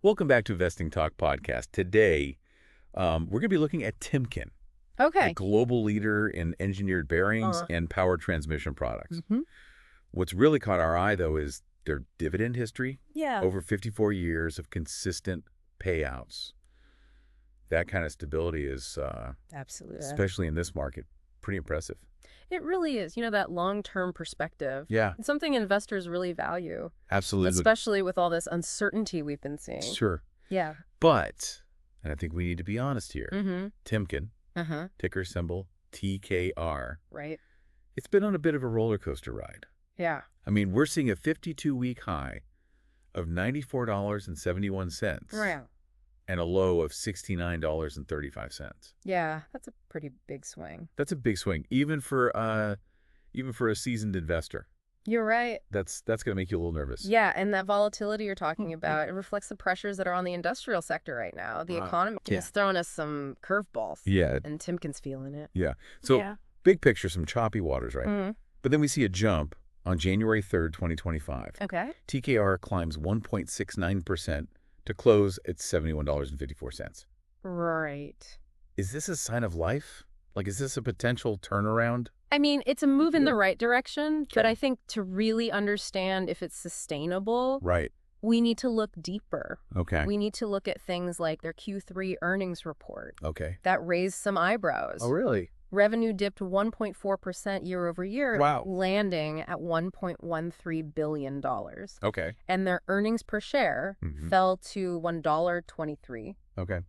Welcome back to Investing Talk Podcast. Today, we're going to be looking at Timken, a Okay. global leader in engineered bearings and power transmission products. What's really caught our eye, though, is their dividend history. Yeah. Over 54 years of consistent payouts. That kind of stability is, Absolutely. especially in this market, pretty impressive. It really is. That long-term perspective. Yeah, It's something investors really value, absolutely. especially with all this uncertainty we've been seeing. Sure. Yeah. But, and I think we need to be honest here, Mm-hmm. Timken, Uh-huh. ticker symbol TKR, Right. it's been on a bit of a roller coaster ride. Yeah. I mean, we're seeing a 52-week high of $94.71 Right. and a low of $69.35. Yeah. That's a pretty big swing. That's a big swing, even for a seasoned investor. You're right. That's going to make you a little nervous. Yeah, and that volatility you're talking about, it reflects the pressures that are on the industrial sector right now. The economy is throwing us some curveballs. Yeah. And Timken's feeling it. Yeah. So big picture, some choppy waters, right? Mm-hmm. But then we see a jump on January 3rd, 2025. Okay. TKR climbs 1.69% to close at $71.54. Right. Is this a sign of life? Like, is this a potential turnaround? I mean, it's a move in the right direction, but I think to really understand if it's sustainable, Right. we need to look deeper. Okay. We need to look at things like their Q3 earnings report. Okay. That raised some eyebrows. Oh, really? Revenue dipped 1.4% year over year, Wow. landing at $1.13 billion. Okay. And their earnings per share fell to $1.23. Okay.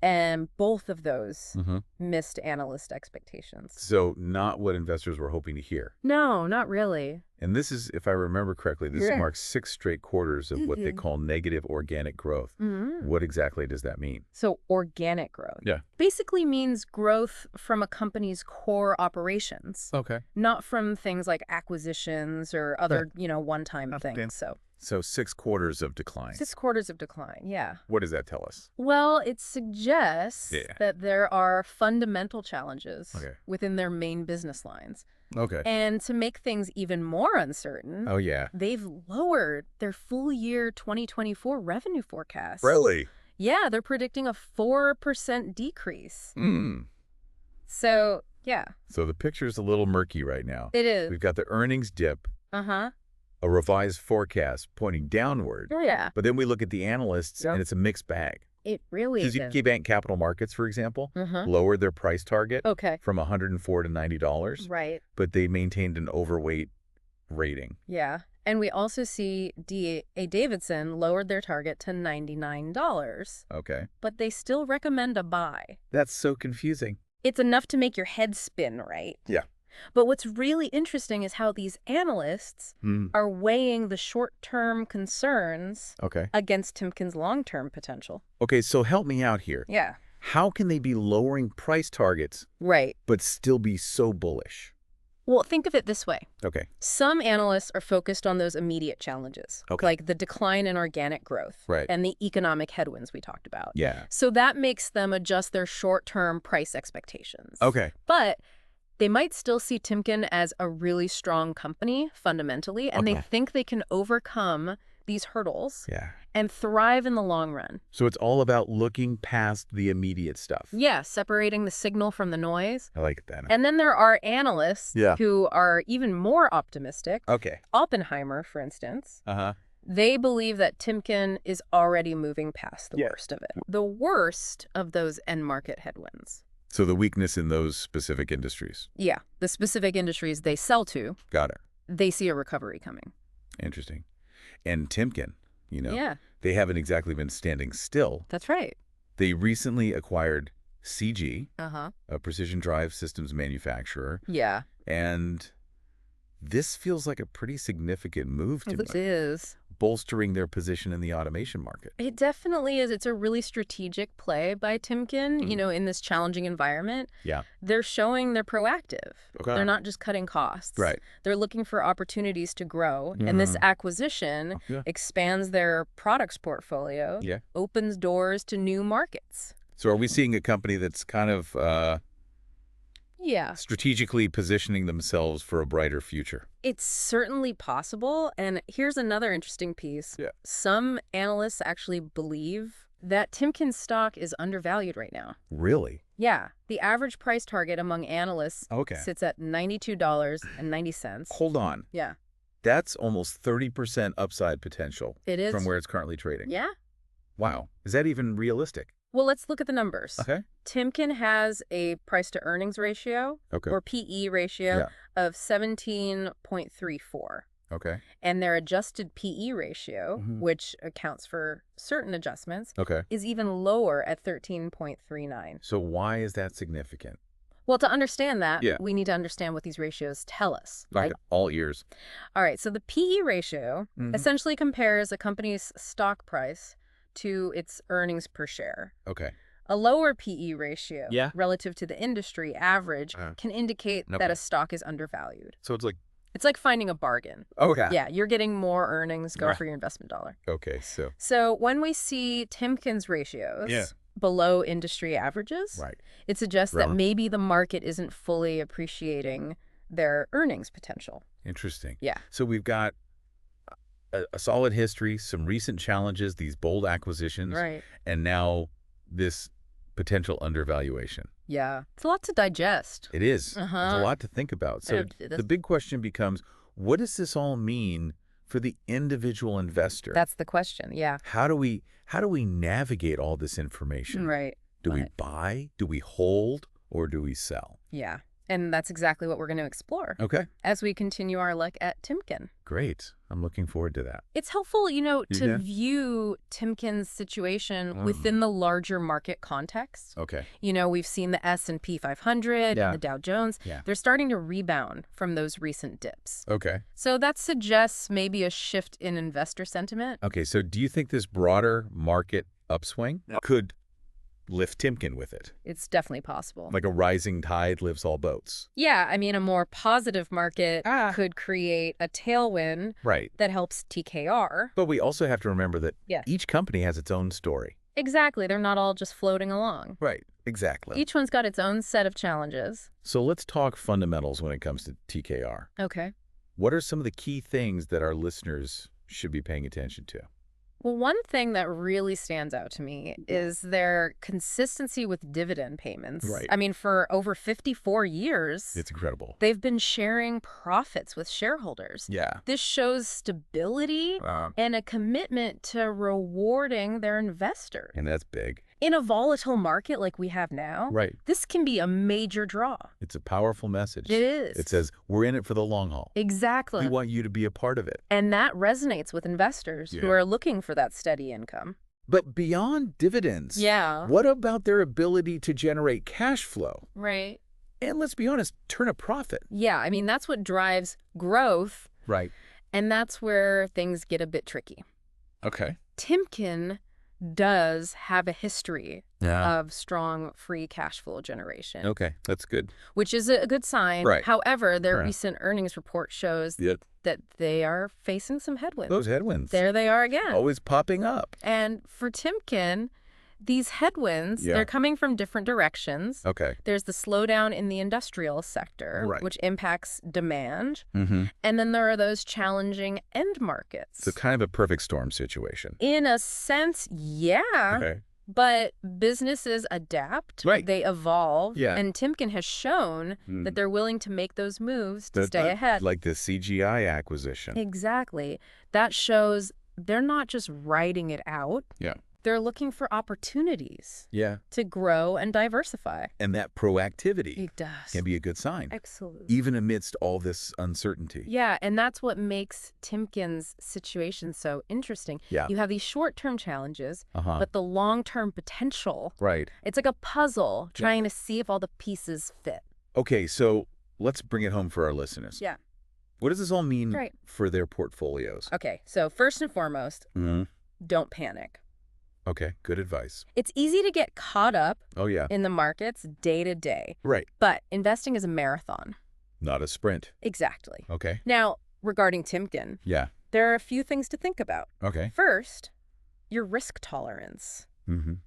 And both of those missed analyst expectations. So not what investors were hoping to hear. No, not really. And this is, if I remember correctly, this marks 6 straight quarters of what they call negative organic growth. What exactly does that mean? So organic growth basically means growth from a company's core operations, Okay. not from things like acquisitions or other, one-time things. So 6 quarters of decline. 6 quarters of decline, yeah. What does that tell us? Well, it suggests that there are fundamental challenges within their main business lines. Okay. And to make things even more uncertain, they've lowered their full year 2024 revenue forecast. Really? Yeah, they're predicting a 4% decrease. So, yeah. So the picture's a little murky right now. It is. We've got the earnings dip, Uh-huh. a revised forecast pointing downward. Oh, yeah. But then we look at the analysts, and it's a mixed bag. It really is. Because KeyBank Capital Markets, for example, lowered their price target from $104 to $90. Right. But they maintained an overweight rating. Yeah. And we also see D.A. Davidson lowered their target to $99. Okay. But they still recommend a buy. That's so confusing. It's enough to make your head spin, right? Yeah. But what's really interesting is how these analysts are weighing the short-term concerns against Timken's long-term potential. Okay, so help me out here. Yeah. How can they be lowering price targets Right. but still be so bullish? Well, think of it this way. Okay. Some analysts are focused on those immediate challenges, like the decline in organic growth and the economic headwinds we talked about. Yeah. So that makes them adjust their short-term price expectations. Okay. But they might still see Timken as a really strong company fundamentally, and they think they can overcome these hurdles and thrive in the long run. So it's all about looking past the immediate stuff. Yeah, separating the signal from the noise. I like that. And then there are analysts who are even more optimistic. Okay. Oppenheimer, for instance. Uh-huh. They believe that Timken is already moving past the worst of it. The worst of those end market headwinds. So the weakness in those specific industries. Yeah, the specific industries they sell to. Got it. They see a recovery coming. Interesting. And Timken, they haven't exactly been standing still. That's right. They recently acquired CG, Uh-huh. a precision drive systems manufacturer. Yeah. And this feels like a pretty significant move to me. It is. Bolstering their position in the automation market. It definitely is. It's a really strategic play by Timken, in this challenging environment. Yeah. They're showing they're proactive. Okay. They're not just cutting costs. Right. They're looking for opportunities to grow. And this acquisition expands their products portfolio, opens doors to new markets. So are we seeing a company that's kind of Yeah. strategically positioning themselves for a brighter future. It's certainly possible. And here's another interesting piece. Yeah. Some analysts actually believe that Timken stock is undervalued right now. Really? Yeah. The average price target among analysts sits at $92.90. Hold on. Yeah. That's almost 30% upside potential. It is. From where it's currently trading. Yeah. Wow. Is that even realistic? Well, let's look at the numbers. Okay. Timken has a price to earnings ratio, or PE ratio, of 17.34. Okay. And their adjusted PE ratio, which accounts for certain adjustments, is even lower at 13.39. So why is that significant? Well, to understand that, we need to understand what these ratios tell us. Right. All ears. All right. So the PE ratio essentially compares a company's stock price to its earnings per share. Okay. A lower PE ratio relative to the industry average can indicate that a stock is undervalued. So it's like finding a bargain. Okay. Yeah, you're getting more earnings, go for your investment dollar. Okay, So when we see Timken's ratios below industry averages, it suggests that maybe the market isn't fully appreciating their earnings potential. Interesting. Yeah. So we've got a solid history, some recent challenges, these bold acquisitions, and now this potential undervaluation. Yeah. It's a lot to digest. It is. There's a lot to think about. So the big question becomes, what does this all mean for the individual investor? That's the question, yeah. How do we navigate all this information? Right. Do we buy, do we hold, or do we sell? Yeah. And that's exactly what we're going to explore. Okay. As we continue our look at Timken. Great. I'm looking forward to that. It's helpful, to view Timken's situation within the larger market context. Okay. We've seen the S&P 500 and the Dow Jones. Yeah. They're starting to rebound from those recent dips. Okay. So that suggests maybe a shift in investor sentiment. Okay. So do you think this broader market upswing could lift Timken with it? It's definitely possible. Like a rising tide lifts all boats. Yeah, I mean, a more positive market could create a tailwind that helps TKR. But we also have to remember that each company has its own story. Exactly. They're not all just floating along. Right. Exactly. Each one's got its own set of challenges. So let's talk fundamentals when it comes to TKR. Okay. What are some of the key things that our listeners should be paying attention to? Well, one thing that really stands out to me is their consistency with dividend payments. Right. I mean, for over 54 years, it's incredible. They've been sharing profits with shareholders. Yeah. This shows stability and a commitment to rewarding their investors. And that's big. In a volatile market like we have now, this can be a major draw. It's a powerful message. It is. It says, we're in it for the long haul. Exactly. We want you to be a part of it. And that resonates with investors who are looking for that steady income. But beyond dividends, what about their ability to generate cash flow? Right. And let's be honest, turn a profit. Yeah, I mean, that's what drives growth. Right. And that's where things get a bit tricky. Okay. Timken does have a history of strong free cash flow generation. Okay, that's good. Which is a good sign. Right. However, their recent earnings report shows that they are facing some headwinds. Those headwinds. There they are again. Always popping up. And for Timken, these headwinds, they're coming from different directions. Okay. There's the slowdown in the industrial sector, which impacts demand. And then there are those challenging end markets. So kind of a perfect storm situation. In a sense, yeah. Okay. But businesses adapt. Right. They evolve. Yeah. And Timken has shown that they're willing to make those moves to stay ahead. Like the CGI acquisition. Exactly. That shows they're not just writing it out. Yeah. They're looking for opportunities to grow and diversify. And that proactivity can be a good sign. Absolutely. Even amidst all this uncertainty. Yeah, and that's what makes Timken's situation so interesting. Yeah. You have these short-term challenges, but the long-term potential. Right. It's like a puzzle trying to see if all the pieces fit. Okay, so let's bring it home for our listeners. Yeah. What does this all mean for their portfolios? Okay, so first and foremost, don't panic. Okay, good advice. It's easy to get caught up in the markets day to day. Right. But investing is a marathon. Not a sprint. Exactly. Okay. Now, regarding Timken, there are a few things to think about. Okay. First, your risk tolerance.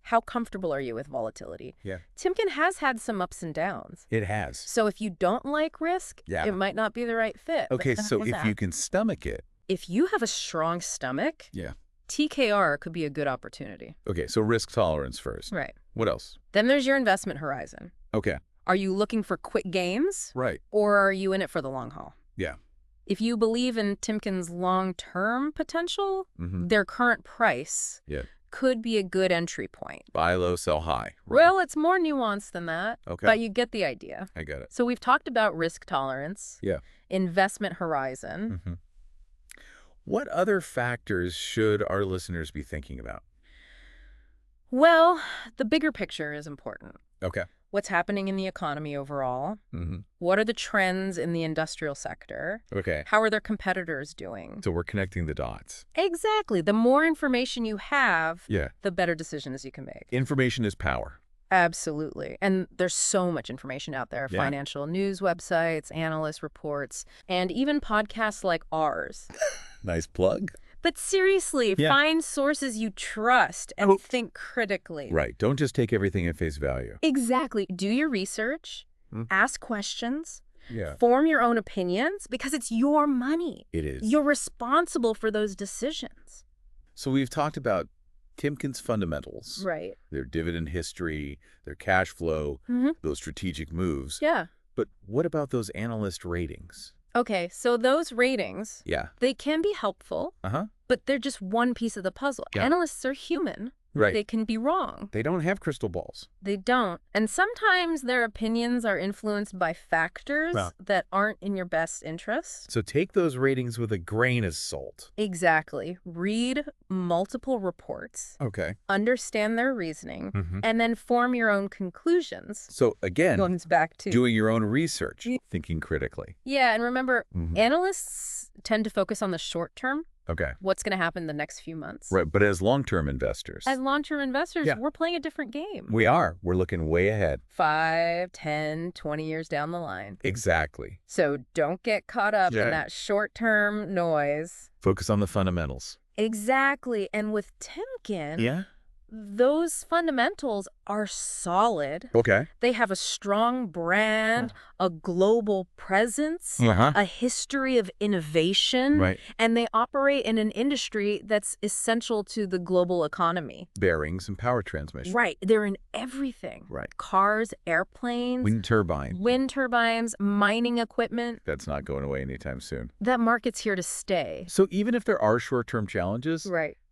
How comfortable are you with volatility? Yeah. Timken has had some ups and downs. It has. So if you don't like risk, it might not be the right fit. Okay, so if you can stomach it. If you have a strong stomach, TKR could be a good opportunity. Okay, so risk tolerance first. Right. What else? Then there's your investment horizon. Okay. Are you looking for quick gains? Right. Or are you in it for the long haul? Yeah. If you believe in Timken's long-term potential, their current price could be a good entry point. Buy low, sell high. Right. Well, it's more nuanced than that, but you get the idea. I get it. So we've talked about risk tolerance, investment horizon. What other factors should our listeners be thinking about? Well, the bigger picture is important. Okay. What's happening in the economy overall? What are the trends in the industrial sector? Okay. How are their competitors doing? So we're connecting the dots. Exactly. The more information you have, the better decisions you can make. Information is power. Absolutely. And there's so much information out there. Financial news websites, analyst reports, and even podcasts like ours. Nice plug. But seriously, find sources you trust and think critically. Right. Don't just take everything at face value. Exactly. Do your research, ask questions, form your own opinions, because it's your money. It is. You're responsible for those decisions. So we've talked about Timken's fundamentals. Right. Their dividend history, their cash flow, those strategic moves. Yeah. But what about those analyst ratings? Okay, so those ratings, they can be helpful, but they're just one piece of the puzzle. Analysts are human. Right. They can be wrong. They don't have crystal balls. They don't. And sometimes their opinions are influenced by factors that aren't in your best interest. So take those ratings with a grain of salt. Exactly. Read multiple reports. Okay. Understand their reasoning, and then form your own conclusions. So again, going back to doing your own research, thinking critically. Yeah, and remember, analysts tend to focus on the short term. Okay. What's going to happen the next few months. Right, but as long-term investors. As long-term investors, we're playing a different game. We are. We're looking way ahead. 5, 10, 20 years down the line. Exactly. So don't get caught up in that short-term noise. Focus on the fundamentals. Exactly. And with Timken, those fundamentals are solid. Okay. They have a strong brand, a global presence, a history of innovation, and they operate in an industry that's essential to the global economy. Bearings and power transmission. Right. They're in everything. Right. Cars, airplanes. Wind turbines, mining equipment. That's not going away anytime soon. That market's here to stay. So even if there are short-term challenges,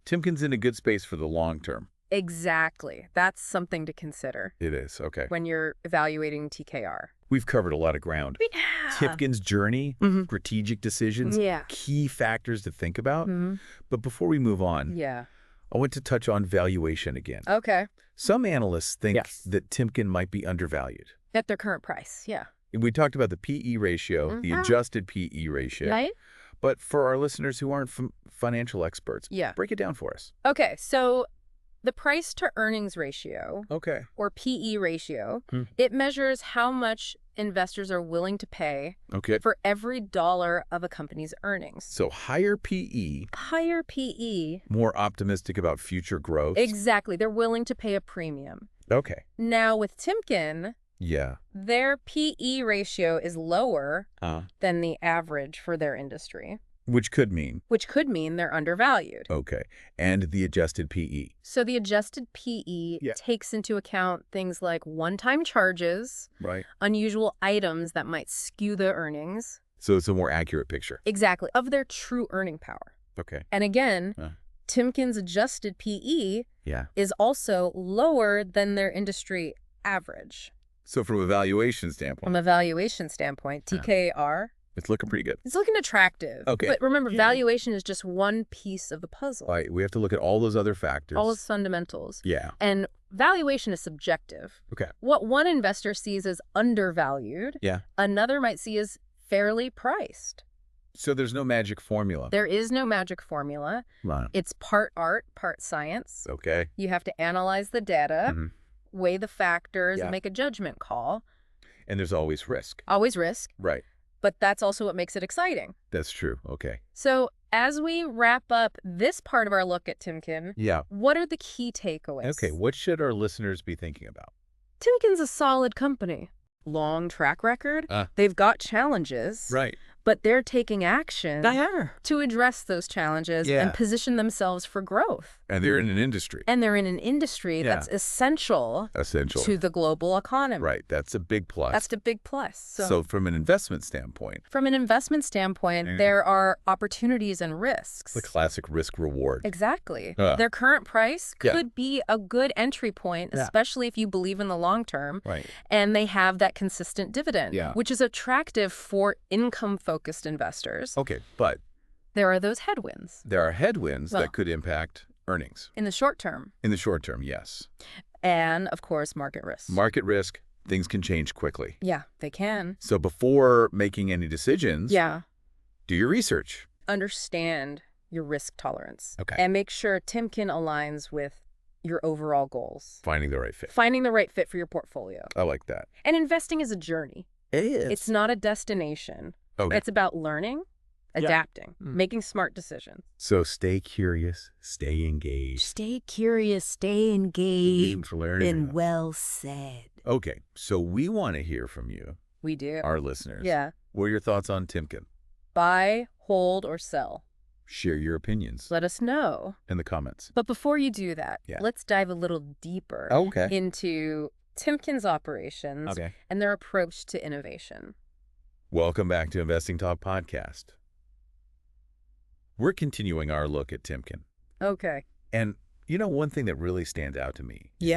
Timken's in a good space for the long term. Exactly. That's something to consider. It is. Okay. When you're evaluating TKR. We've covered a lot of ground. Timken's journey, strategic decisions, key factors to think about. But before we move on, I want to touch on valuation again. Okay. Some analysts think that Timken might be undervalued. At their current price, We talked about the PE ratio, the adjusted PE ratio. Right. But for our listeners who aren't financial experts, break it down for us. Okay, so the price to earnings ratio, or PE ratio, it measures how much investors are willing to pay for every dollar of a company's earnings. So higher PE. Higher PE. More optimistic about future growth. Exactly. They're willing to pay a premium. Okay. Now with Timken, their PE ratio is lower than the average for their industry. Which could mean? Which could mean they're undervalued. Okay. And the adjusted PE? So the adjusted PE takes into account things like one-time charges, unusual items that might skew the earnings. So it's a more accurate picture. Exactly. Of their true earning power. Okay. And again, Timken's adjusted PE is also lower than their industry average. So from a valuation standpoint? TKR... It's looking pretty good. It's looking attractive. Okay. But remember, valuation is just one piece of the puzzle. All right. We have to look at all those other factors. All those fundamentals. Yeah. And valuation is subjective. Okay. What one investor sees as undervalued, another might see as fairly priced. So there's no magic formula? There is no magic formula. Right. It's part art, part science. Okay. You have to analyze the data, weigh the factors, and make a judgment call. And there's always risk. Always risk. Right. But that's also what makes it exciting. That's true. Okay. So as we wrap up this part of our look at Timken, what are the key takeaways? Okay, what should our listeners be thinking about? Timken's a solid company. Long track record. They've got challenges. Right. But they're taking action to address those challenges and position themselves for growth. And they're in an industry. That's essential to the global economy. Right. That's a big plus. That's a big plus. So from an investment standpoint. There are opportunities and risks. The classic risk reward. Exactly. Their current price could be a good entry point, especially if you believe in the long term. Right. And they have that consistent dividend, which is attractive for income-focused investors. Okay, but there are those headwinds. There are headwinds that could impact earnings. In the short term. In the short term, yes. And, of course, market risk. Market risk, things can change quickly. Yeah, they can. So before making any decisions, do your research. Understand your risk tolerance. Okay. And make sure Timken aligns with your overall goals. Finding the right fit. Finding the right fit for your portfolio. I like that. And investing is a journey. It is. It's not a destination. Okay. It's about learning, adapting, making smart decisions. So stay curious, stay engaged. Stay curious, stay engaged, and well said. Okay, so we want to hear from you. We do. Our listeners. Yeah. What are your thoughts on Timken? Buy, hold, or sell. Share your opinions. Let us know. In the comments. But before you do that, let's dive a little deeper into Timken's operations and their approach to innovation. Welcome back to Investing Talk Podcast. We're continuing our look at Timken. Okay. And you know, one thing that really stands out to me is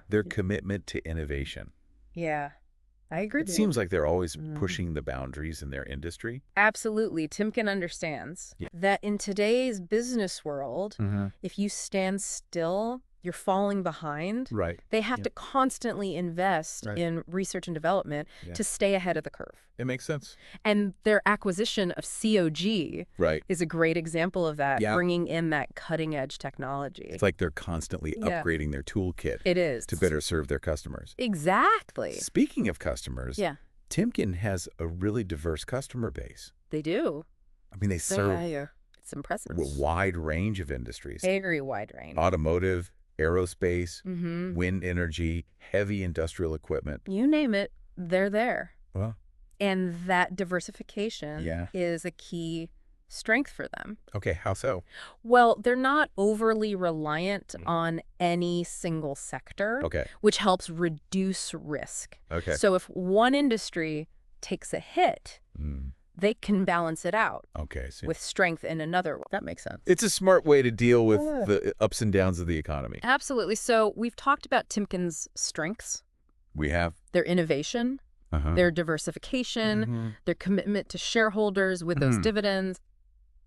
their commitment to innovation. Yeah, I agree. It seems like they're always pushing the boundaries in their industry. Absolutely. Timken understands that in today's business world, if you stand still, you're falling behind. Right. They have to constantly invest in research and development to stay ahead of the curve. It makes sense. And their acquisition of COG is a great example of that, bringing in that cutting-edge technology. It's like they're constantly upgrading their toolkit. It is. To better serve their customers. Exactly. Speaking of customers, Timken has a really diverse customer base. They do. I mean, they serve it's impressive. a wide range of industries. Very wide range. Automotive, aerospace, wind energy, heavy industrial equipment. You name it, they're there. Well, and that diversification is a key strength for them. Okay, how so? Well, they're not overly reliant on any single sector, which helps reduce risk. Okay. So if one industry takes a hit, they can balance it out with strength in another. That makes sense. It's a smart way to deal with the ups and downs of the economy. Absolutely. So we've talked about Timken's strengths. We have. Their innovation, their diversification, their commitment to shareholders with those dividends.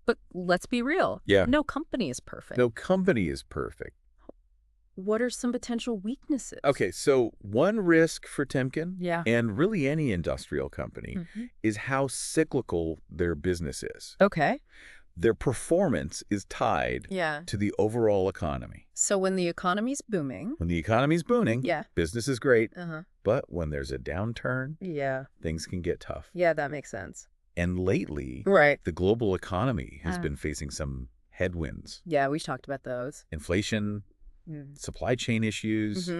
But let's be real. No company is perfect. No company is perfect. What are some potential weaknesses? Okay, so one risk for Timken, and really any industrial company, is how cyclical their business is. Okay. Their performance is tied to the overall economy. So when the economy's booming. When the economy's booming, business is great. But when there's a downturn, things can get tough. Yeah, that makes sense. And lately, the global economy has been facing some headwinds. Yeah, we talked about those. Inflation, supply chain issues,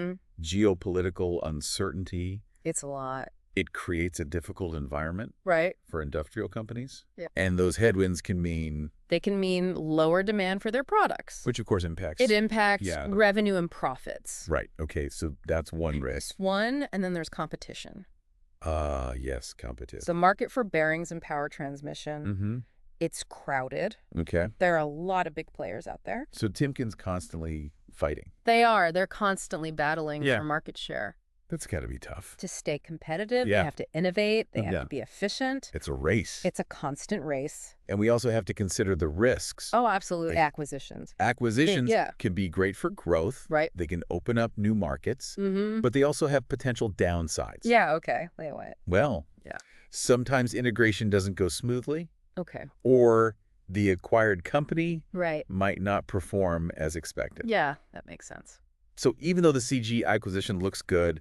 geopolitical uncertainty. It's a lot. It creates a difficult environment for industrial companies. Yeah. And those headwinds can mean... They can mean lower demand for their products. Which, of course, impacts... It impacts revenue and profits. Right. Okay, so that's one risk. One, and then there's competition. Yes, competition. The market for bearings and power transmission, it's crowded. Okay. There are a lot of big players out there. So Timken's constantly fighting. They are. They're constantly battling for market share. That's got to be tough. To stay competitive, they have to innovate, they have to be efficient. It's a race. It's a constant race. And we also have to consider the risks. Oh, absolutely. Like, acquisitions. Acquisitions can be great for growth. Right. They can open up new markets, but they also have potential downsides. Yeah, okay. Lay away. Well, sometimes integration doesn't go smoothly. Okay. Or the acquired company might not perform as expected. Yeah, that makes sense. So even though the CG acquisition looks good,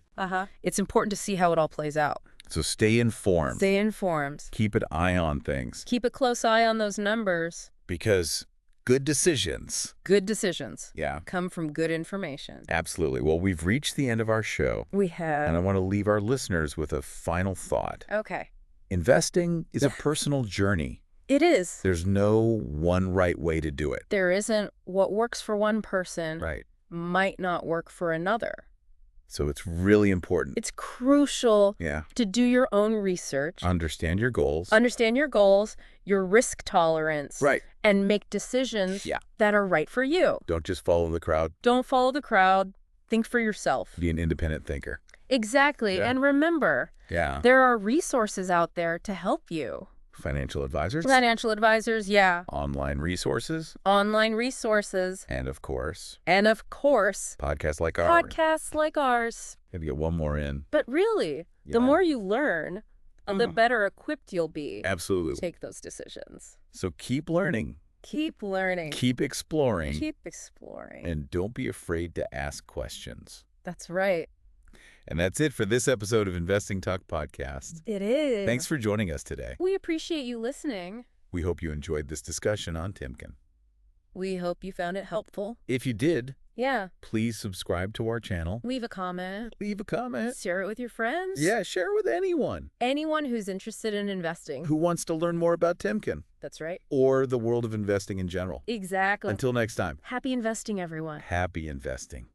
it's important to see how it all plays out. So stay informed. Stay informed. Keep an eye on things. Keep a close eye on those numbers. Because good decisions. Good decisions. Yeah. Come from good information. Absolutely. Well, we've reached the end of our show. We have. And I want to leave our listeners with a final thought. Okay. Investing is a personal journey. It is. There's no one right way to do it. There isn't. What works for one person might not work for another. So it's really important. It's crucial to do your own research. Understand your goals. Understand your goals, your risk tolerance. Right. And make decisions that are right for you. Don't just follow the crowd. Don't follow the crowd. Think for yourself. Be an independent thinker. Exactly. And remember, there are resources out there to help you. Financial advisors. Financial advisors, Online resources. Online resources. And of course. Podcasts like ours. Podcasts like ours. Gotta get one more in. But really, the more you learn, the better equipped you'll be. Absolutely. To take those decisions. So keep learning. Keep learning. Keep exploring. Keep exploring. And don't be afraid to ask questions. That's right. And that's it for this episode of Investing Talk Podcast. It is. Thanks for joining us today. We appreciate you listening. We hope you enjoyed this discussion on Timken. We hope you found it helpful. If you did, please subscribe to our channel. Leave a comment. Share it with your friends. Yeah, share it with anyone. Anyone who's interested in investing. Who wants to learn more about Timken. That's right. Or the world of investing in general. Exactly. Until next time. Happy investing, everyone. Happy investing.